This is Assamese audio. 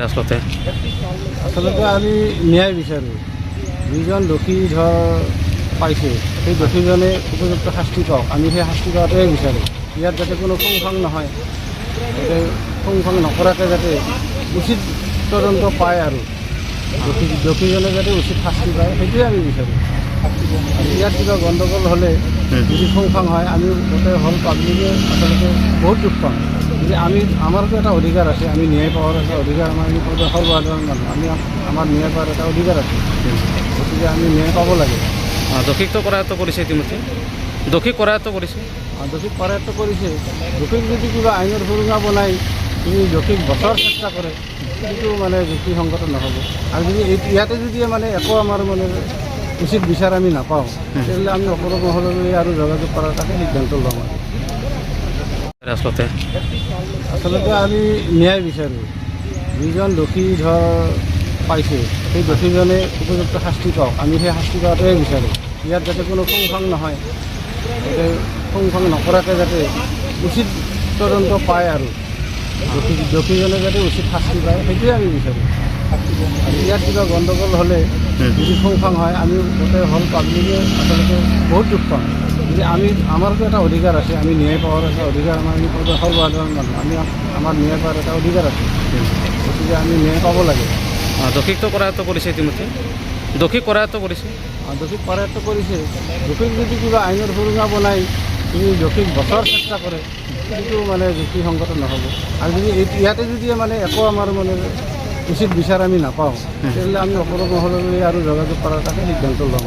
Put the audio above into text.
আচলতে আচলতে আমি ন্যায় বিচাৰোঁ। যিজন দোষী পাইছে সেই দোষীজনে উপযুক্ত শাস্তি পাওক, আমি সেই শাস্তি পোৱাটোৱে বিচাৰোঁ। ইয়াত যাতে কোনো ফুংফাং নহয়, যাতে ফুংফাং নকৰাকৈ যাতে উচিত তদন্ত পায় আৰু দোষীজনে যাতে উচিত শাস্তি পায় সেইটোৱে আমি বিচাৰোঁ। আৰু ইয়াত কিবা গণ্ডগোল হ'লে যদি ফুংফাং হয়, আমি গোটেই হল পাব্লিকে আচলতে বহুত দুখ পাওঁ। যদি আমাৰতো এটা অধিকাৰ আছে, আমি ন্যায় পাৱাৰ এটা অধিকাৰ আমাৰ সৰ্বসাধাৰণ মানুহ, আমাৰ ন্যায় পাৱাৰ এটা অধিকাৰ আছে। গতিকে আমি ন্যায় পাব লাগে। দোষীকটো কৰায়ত্ব কৰিছে ইতিমধ্যে, দোষী কৰায়ত্ব কৰিছে। দোষীক কৰায়ত্ব কৰিছে। দোষীক যদি কিবা আইনৰ সুৰুঙা বনাই যদি দোষীক বচোৱাৰ চেষ্টা কৰে, সেইটো মানে যুক্তিসংগত নহ'ব। আৰু যদি ইয়াতে যদি মানে একো আমাৰ মানে উচিত বিচাৰ আমি নাপাওঁ, তেতিয়াহ'লে আমি অপৰাধ মহললৈ আৰু যোগাযোগ কৰাৰ কাৰণে সিদ্ধান্ত ল'ম। আচলতে আমি ন্যায় বিচাৰোঁ। যিজন দোষী পাইছে সেই দোষীজনে উপযুক্ত শাস্তি পাওক, আমি সেই শাস্তি পোৱাটোৱে বিচাৰোঁ। ইয়াত যাতে কোনো ফুংফাং নহয়, যাতে ফুংফাং নকৰাকৈ যাতে উচিত তদন্ত পায় আৰু দোষীজনে যাতে উচিত শাস্তি পায় সেইটোৱে আমি বিচাৰোঁ। আৰু ইয়াত কিবা গণ্ডগোল হ'লে যদি ফুংফাং হয়, আমি গোটেই হল পাব্লিকে আচলতে বহুত দুখ পাওঁ। যদি আমাৰতো এটা অধিকাৰ আছে, আমি ন্যায় পাৱাৰ এটা অধিকাৰ, আমাৰ সৰ্বসাধাৰণ মানুহ, আমাৰ ন্যায় পাৱাৰ এটা অধিকাৰ আছে। গতিকে আমি ন্যায় পাব লাগে। দোষীকটো কৰায়ত্ব কৰিছে ইতিমধ্যে, দোষী কৰায়ত্ব কৰিছে। দোষীক কৰায়ত্ব কৰিছে। দোষীক যদি কিবা আইনৰ সুৰুঙা বনাই যদি দোষীক বচোৱাৰ চেষ্টা কৰে, সেইটো মানে যুক্তিসংগত নহ'ব। আৰু যদি ইয়াতে যদি মানে একো আমাৰ মানে উচিত বিচাৰ আমি নাপাওঁ, তেতিয়াহ'লে আমি অপৰাধ মহললৈ আৰু যোগাযোগ কৰাৰ কাৰণে সিদ্ধান্ত ল'ম।